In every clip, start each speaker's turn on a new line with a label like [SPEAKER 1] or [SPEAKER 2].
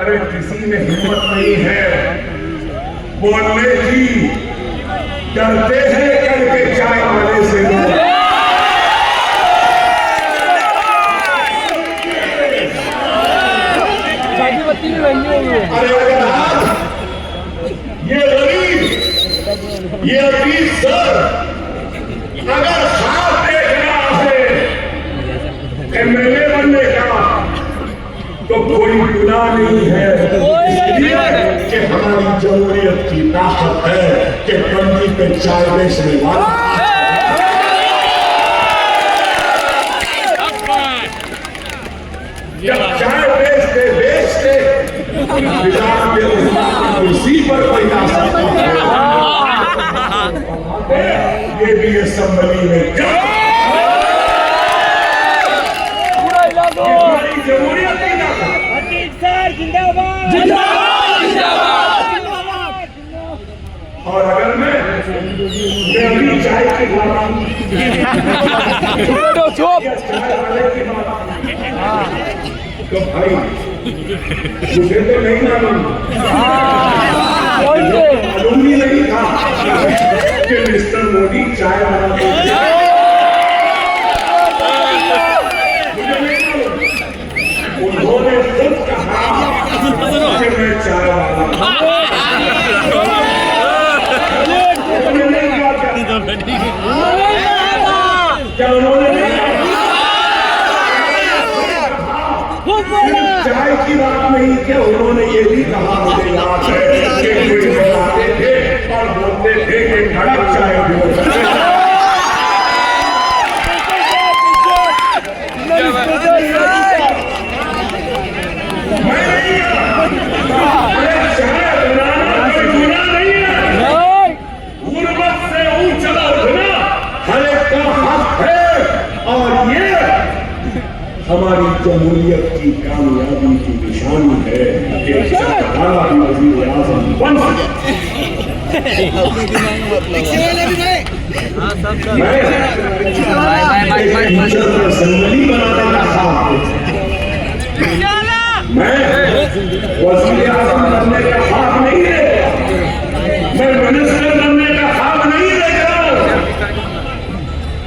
[SPEAKER 1] अरे किसी में हिम्मत नहीं है बोलने की, डरते हैं करके चाय वाले से लोग। अरे ये गरीब, ये अजीज सर, अगर साथ देखना है एमएलए बनने का तो कोई गुनाह नहीं है, इसलिए कि हमारी जमहूरियत की ताकत है कि बंदी पे चाय बेचने वाला जब चाय बेचते बेचते विधान के कुर्सी पर कोई आ सकता है, ये भी असेंबली में जमहूरियत की ताकत।
[SPEAKER 2] जिंदाबाद जिंदाबाद।
[SPEAKER 1] और अगर मैं अभी चाय की बात तो भाई मुझे तो नहीं मालूम ही नहीं था कि मिस्टर मोदी चाय बनाते हैं। मुझे नहीं मालूम, उन्होंने खुद कहा कि मैं चाय वाला क्या उन्होंने चाय की बात नहीं किया, उन्होंने ये भी कहा, मुझे याद है कि कोई बनाते थे और बोलते थे कि कड़क चाय हमारी जमहूरियत की कामयाबी की निशानी है कि सरकारा भी वज़ीर आज़म बन सके। मैं असेंबली बनाने का ख्वाब, मैं वज़ीर आज़म बनने का ख्वाब नहीं देखता, मैं मिनिस्टर बनने का ख्वाब नहीं देखता,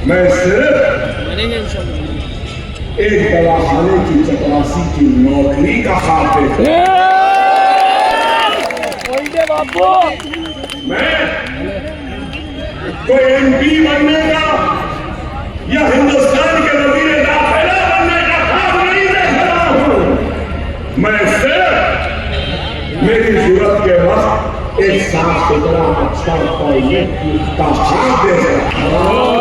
[SPEAKER 1] मैं सिर्फ एक दवाखाने की चपरासी की नौकरी का ख्वाब देखता। मैं कोई एमपी बनने का या हिंदुस्तान के वज़ीर दाखिला बनने का ख्वाब नहीं देख रहा हूं। मैं सिर्फ मेरी जरूरत के वक्त एक साफ सुथरा अच्छा टॉयलेट का ख्वाब देख रहा हूं।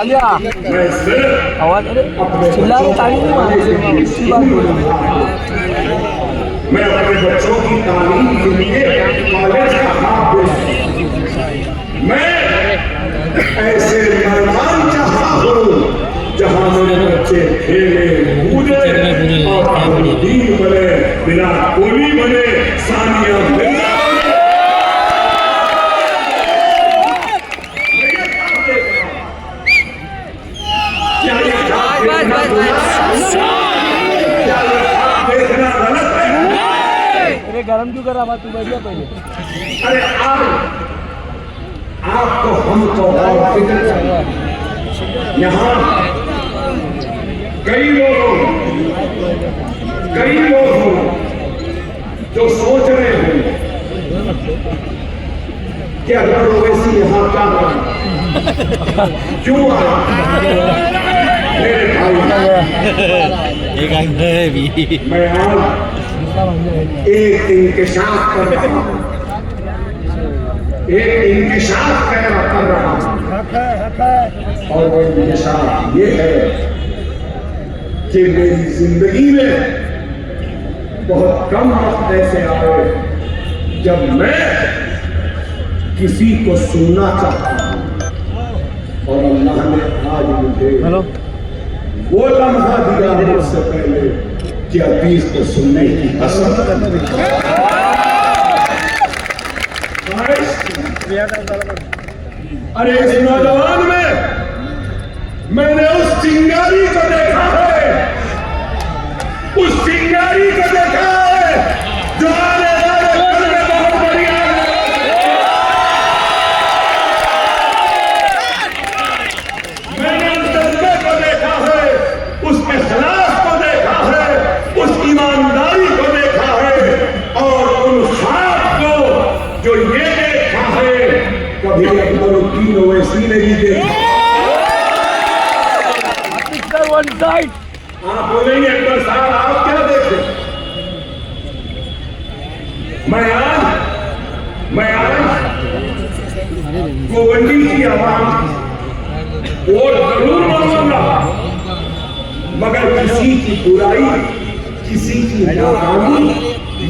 [SPEAKER 1] मैं सिर्फ अपने बच्चों की तालीम के लिए कॉलेज का ख्वाब देखता। मैं ऐसे मैदान चाहता हूँ जहाँ मेरे बच्चे खेले कूदे और दीन बने, विराट कोहली बने, सानिया मिर्जा देखना गलत है।
[SPEAKER 2] अरे गरम क्यों करा बात, तू बैठिया पहले।
[SPEAKER 1] अरे आपको हमको और यहाँ कई लोग हो जो सोच रहे हैं कि अगर ओवैसी यहाँ क्या करें, क्यों मेरे भाई मैं आज एक इंकशाफ कर रहा हूँ, एक इंकशाफ कर रहा हूँ, और वो इंकशाफ ये है कि मेरी जिंदगी में बहुत कम वक्त ऐसे आए जब मैं किसी को सुनना चाहता हूँ, और अल्लाह ने आज मुझे वो लम्हा दिया मुझसे पहले कि हदीस को सुनने की हसरत। अरे इस नौजवान में मैंने उस चिंगारी को देखा है, उस चिंगारी को गोवंडी की आवाम वोट जरूर मांगूंगा, मगर किसी की बुराई, किसी की नाकामी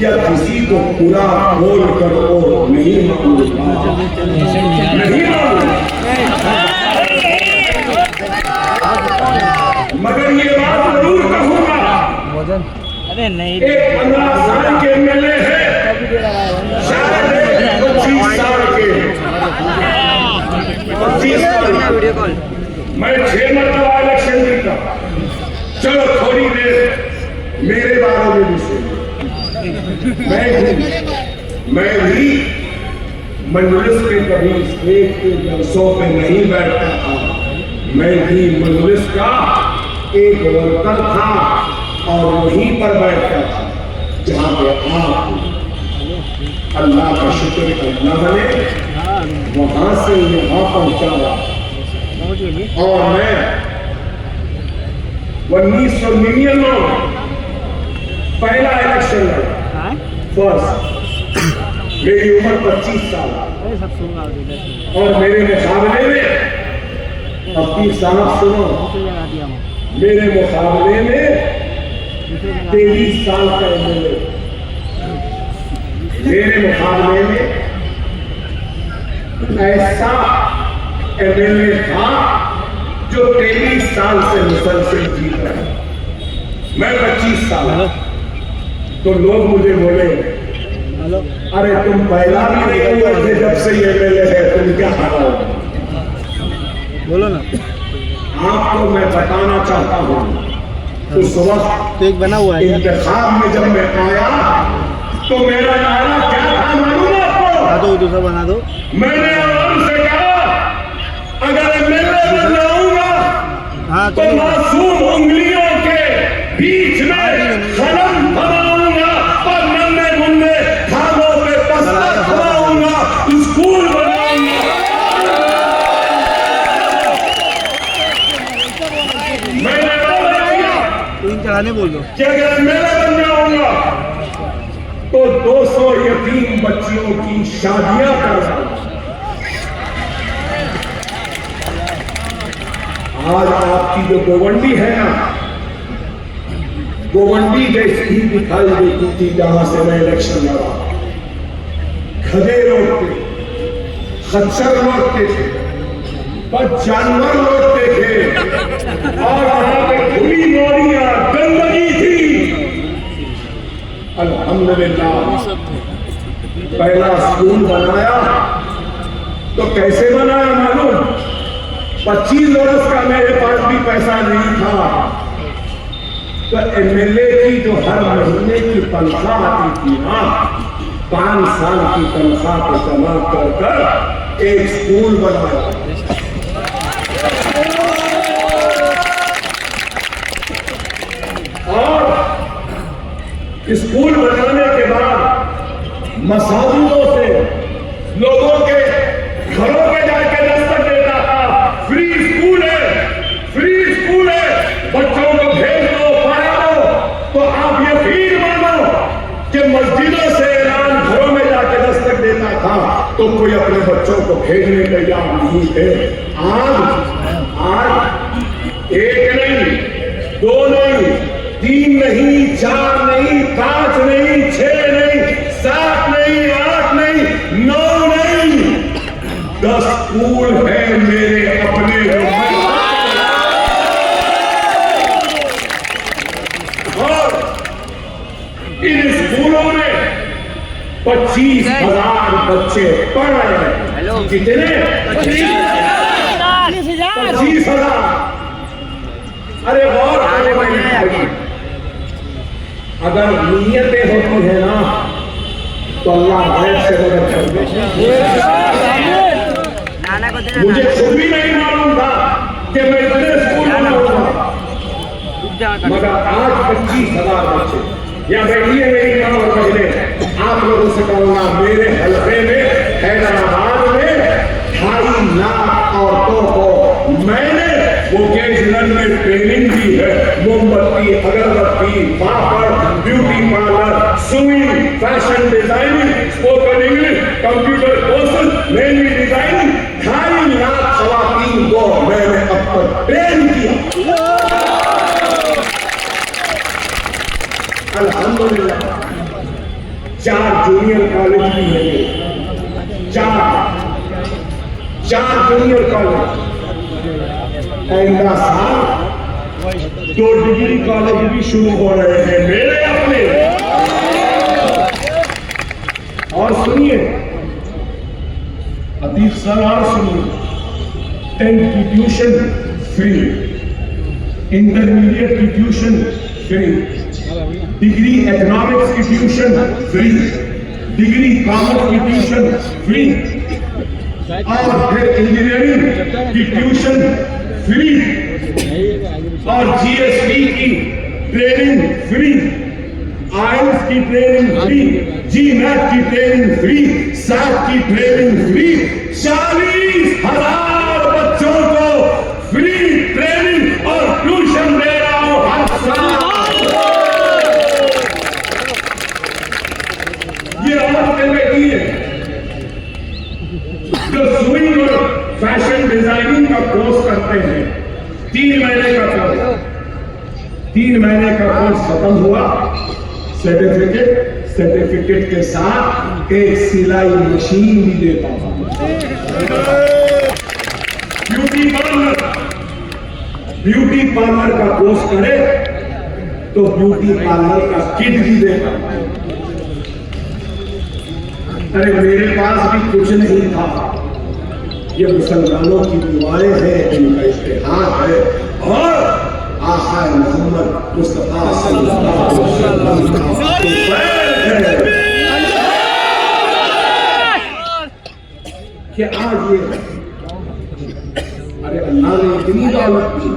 [SPEAKER 1] या किसी को पूरा बोल कर और नहीं मांगूंगा, नहीं मांगूंगा। मगर ये बात जरूर कहूंगा,
[SPEAKER 2] अरे नहीं,
[SPEAKER 1] एक 15 साल के एमएलए है, शायद 25 साल के, 25 साल। मैं 6 मरतबा इलेक्शन जीता। चलो थोड़ी देर मेरे बारे में भी सुन। मैं भी मजलिस पे कभी स्टेज के जलसों पे नहीं बैठता था। मैं भी मजलिस का एक वर्कर था और वहीं पर बैठता था जहां पे आप अल्लाह का शुक्र अल्लाह ने वहां से यहां पहुंचाया। और मैं 1999 पहला इलेक्शन लड़ा, फर्स्ट। मेरी उम्र 25 साल और मेरे मुकाबले में, अब 30 साल सुनो, मेरे मुकाबले में 23 साल का एमएलए, मेरे मुकाबले में ऐसा एमएलए था जो 23 साल से मुसलसल जीत रहा है। मैं 25 साल। तो लोग मुझे बोले, अरे तुम पहला भी नहीं हुए थे जब से ये एमएलए है, तुम क्या हारा हो?
[SPEAKER 2] बोलो ना।
[SPEAKER 1] आपको मैं बताना चाहता हूँ, उस वक्त
[SPEAKER 2] तो एक बना हुआ है
[SPEAKER 1] इंतखाब में जब मैं आया तो मेरा नारा क्या था मालूम है आपको?
[SPEAKER 2] बना दो, दूसरा बना दो।
[SPEAKER 1] मैंने आवाम से कहा, अगर एमएलए बन जाऊंगा
[SPEAKER 2] हाँ
[SPEAKER 1] तो मासूम उंगलियों के बीच में कलम थमाऊंगा और नन्हे मुन्ने खानों पे पत्थर थमाऊंगा, स्कूल बनाऊंगा। मैंने
[SPEAKER 2] तो इन चढ़ाने बोल दो।
[SPEAKER 1] कि अगर एमएलए बन जाऊंगा तो 200 यतीम बच्चियों की शादियां करवाऊंगा। आज आपकी जो गोवंडी है ना, गोवंडी जैसी ही दिखाई देती थी जहां से मैं इलेक्शन लड़ा। खदे लौटते, खच्चर लौटते थे, पर जानवर लौटते थे और वहां पे खुली नौरियां, गंदगी थी। अल्हम्दुलिल्लाह पहला स्कूल बनाया तो कैसे बनाया मालूम? 25 बरस का मेरे पास भी पैसा नहीं था, तो एमएलए की जो हर महीने की तनख्वाह आती थी ना, 5 साल की तनख्वाह को जमा कर कर एक स्कूल बनाया। और स्कूल बनाने के बाद मसाजिदों से लोगों के घरों पे जाके दस्तक देता था, फ्री स्कूल है, फ्री स्कूल है, बच्चों को भेज दो, पढ़ा दो। तो आप यकीन मानो कि मस्जिदों से ऐलान घरों में जाके दस्तक देता था तो कोई अपने बच्चों को भेजने तैयार नहीं थे। आज एक नहीं, 2 नहीं, 3 नहीं, 4 नहीं, 5 नहीं, 6 नहीं, 7 नहीं, 8 नहीं, 9 नहीं, 10 स्कूल है मेरे अपने। और इन स्कूलों में 25,000 बच्चे पढ़ रहे हैं। कितने? 25,000। अरे गौर करो, अगर नीयतें होती है ना तो अल्लाह गैर से मदद कर दे। मुझे खुद भी नहीं मालूम था कि मैं इतने स्कूल बनाऊंगा, मगर आज 25,000 बच्चे। या बैठिए मेरी मां और बहने, आप लोगों से कहूंगा, मेरे हल्के में हैदराबाद में 2.5 लाख औरतों को मैंने वोकेशनल में ट्रेनिंग दी है। मोमबत्ती, अगरबत्ती, papad, beauty parlour, swimming, fashion designing, spoken English, computer courses, mehndi designing, अल्हम्दुलिल्लाह 4 जूनियर कॉलेज भी होंगे, 4 जूनियर कॉलेज। आइंदा साल 2 डिग्री कॉलेज भी शुरू हो रहे हैं मेरे अपने। और सुनिए अतीफ सर, और सुनिए 10th की ट्यूशन फ्री, इंटरमीडिएट की ट्यूशन फ्री, डिग्री इकोनॉमिक्स की ट्यूशन फ्री, डिग्री कॉमर्स की ट्यूशन फ्री, और फिर इंजीनियरिंग की ट्यूशन फ्री, और जीएसटी की ट्रेनिंग फ्री, आईएलटीएस की ट्रेनिंग फ्री, जीमैट की ट्रेनिंग फ्री, सैट की ट्रेनिंग फ्री। 40,000 बच्चों को फ्री ट्रेनिंग और ट्यूशन दे रहा हूं हर साल। ये औरत ने बेटी है जो स्विंग और फैशन डिजाइनिंग का कोर्स करते हैं। 3 महीने का कोर्स, 3 महीने का कोर्स खत्म हुआ, सर्टिफिकेट के साथ एक सिलाई मशीन भी देता हूं। ब्यूटी पार्लर का कोर्स करे तो ब्यूटी पार्लर का किट भी देता हूं। अरे मेरे पास भी कुछ नहीं था, ये मुसलमानों की दुआएं हैं, इनका इस्तेहार है, और आका मोहम्मद मुस्तफा सल्लल्लाहु अलैहि वसल्लम कि आज ये, अरे अल्लाह ने इतनी दौलत दी,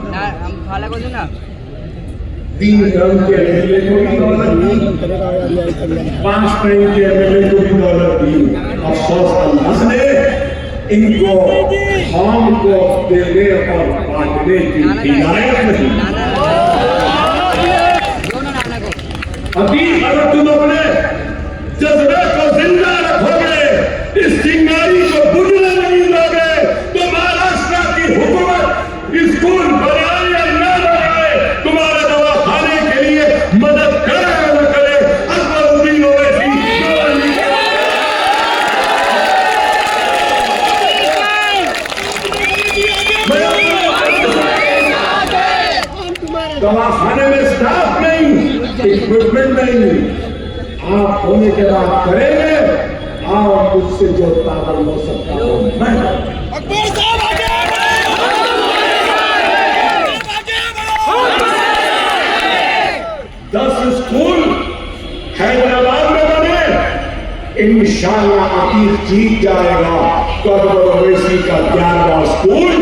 [SPEAKER 1] 3 रंग के एमएलए को भी दौलत दी, 5 टाइम के एमएलए को भी दौलत दी। अफसोस अल्लाह ने इनको कौम को देने और बांटने की हिदायत नहीं। अभी अगर तुम अपने जज्बे को जिंदा रखोगे, इस चिंगारी को बुझने नहीं दोगे, तो महाराष्ट्र की हुकूमत स्कूल बनाए या न बनाए, तुम्हारे दवाखाने के लिए मदद करे या न करे, अकबरुद्दीन ओवैसी दवाखाने में स्टाफ नहीं, इक्विपमेंट नहीं, आप होने के बाद करेंगे। आओ मुझसे जो ताकत हो सकता है मैं 10 स्कूल हैदराबाद में बने, इंशाअल्लाह अतीफ जीत जाएगा तो ओवैसी का 11वां स्कूल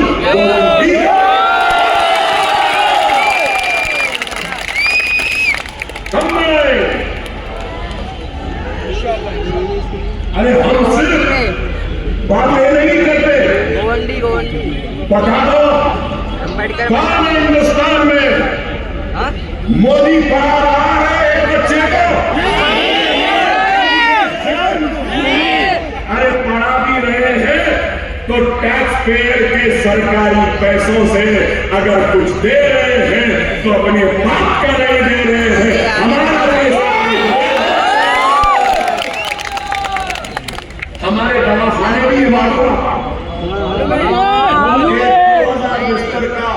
[SPEAKER 1] अरे हम सिर्फ बातें नहीं करते, बता दो कौन हिंदुस्तान में मोदी पढ़ा रहा है एक बच्चे को? अरे पढ़ा भी रहे हैं तो टैक्स पेयर के सरकारी पैसों से अगर कुछ दे रहे हैं तो अपने बाप का नहीं दे रहे हैं, हमारा पैसा। हमारे दवाखाने भी मालूम 2,000 बिस्तर का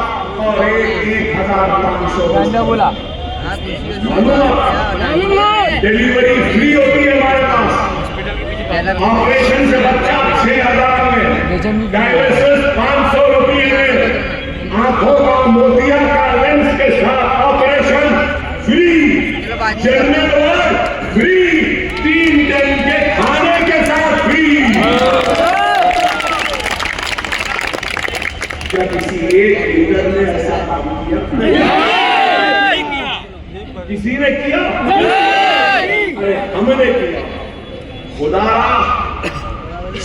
[SPEAKER 1] और 1,500 बोला। डिलीवरी फ्री होती है हमारे पास, ऑपरेशन से बच्चा 6,000 में, डायलिसिस 500 रुपये में, आंखों का मोतिया का लेंस के साथ operation free, general ward free, 3 time के खाने के साथ फ्री। क्या किसी एक लीडर ने ऐसा काम किया? किसी ने किया? अरे हमने किया। खुदा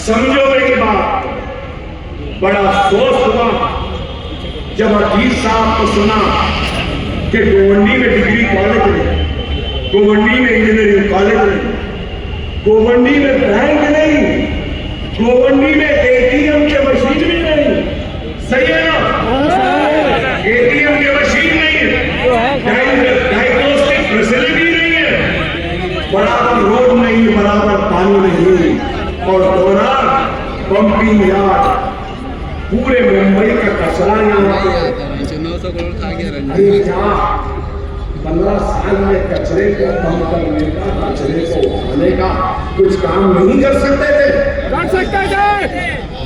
[SPEAKER 1] समझो मेरी बात, बड़ा अफसोस हुआ जब अजीज साहब को सुना कि गोवंडी में डिग्री कॉलेज नहीं, गोवंडी में इंजीनियरिंग कॉलेज नहीं, गोवंडी में बैंक नहीं, गोवंडी में एटीएम के मशीन भी नहीं। सही है ना? एटीएम के मशीन नहीं है, डायग्नोस्टिक फैसिलिटी नहीं है, बराबर रोड नहीं, बराबर पानी नहीं, और दौरान पंपिंग यार्ड, पूरे मुंबई का कचरा यहाँ पे।
[SPEAKER 3] 900 करोड़ खा गया
[SPEAKER 1] अरे क्या 15 साल में कचरे को कम करने का, कचरे को उठाने का कुछ काम नहीं कर सकते थे?
[SPEAKER 4] कर सकते थे,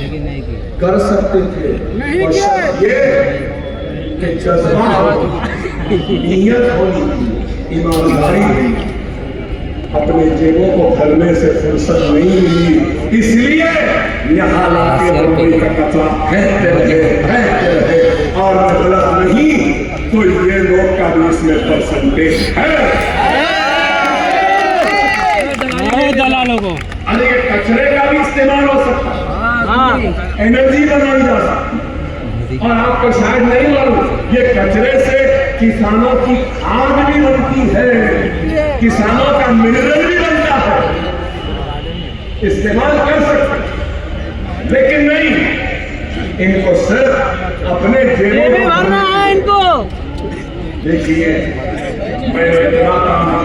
[SPEAKER 3] लेकिन नहीं की।
[SPEAKER 1] कर सकते थे,
[SPEAKER 4] नहीं
[SPEAKER 1] और
[SPEAKER 4] किए।
[SPEAKER 1] शर्त ये कि जज्बा होनी, नीयत होनी थी, ईमानदारी थी। अपने जेबों को भरने से फुर्सत नहीं मिली, इसलिए यहाँ लाके मुंबई का कचरा फेंकते रहे, और गलत नहीं तो ये लोग का भी इसमें परसेंटेज है।
[SPEAKER 3] दलालों को
[SPEAKER 1] अरे ये कचरे का भी इस्तेमाल हो सकता है, एनर्जी बनाई जा सकती है। और आपको शायद नहीं मालूम, ये कचरे से किसानों की खाद भी बनती है, किसानों का मिनरल भी बनता है, इस्तेमाल कर सकते हैं। लेकिन नहीं, इनको सिर्फ अपने जेबों में भरना है इनको। देखिए, मैं इतना काम